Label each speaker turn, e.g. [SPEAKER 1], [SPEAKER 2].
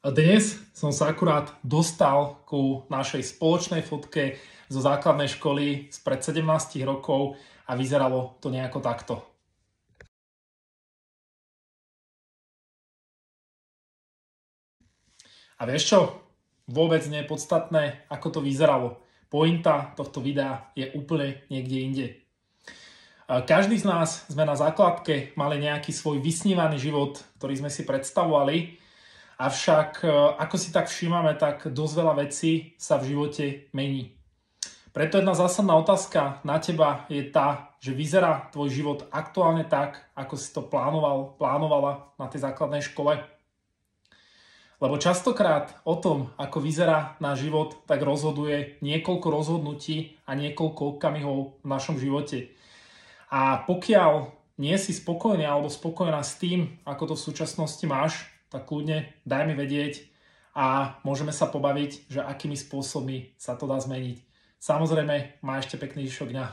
[SPEAKER 1] Dnes som sa akurát dostal ku našej spoločnej fotke zo základnej školy spred 17 rokov a vyzeralo to nejako takto. A vieš čo? Vôbec nie je podstatné, ako to vyzeralo. Pointa tohto videa je úplne niekde inde. Každý z nás sme na základke mali nejaký svoj vysnívaný život, ktorý sme si predstavovali. Avšak, ako si tak všímame, tak dosť veľa vecí sa v živote mení. Preto jedna zásadná otázka na teba je tá, že vyzerá tvoj život aktuálne tak, ako si to plánovala na tej základnej škole? Lebo častokrát o tom, ako vyzerá náš život, tak rozhoduje niekoľko rozhodnutí a niekoľko okamihov v našom živote. A pokiaľ nie si spokojný alebo spokojná s tým, ako to v súčasnosti máš, tak kľudne daj mi vedieť a môžeme sa pobaviť, že akými spôsobmi sa to dá zmeniť. Samozrejme, má ešte pekný zvyšok dňa.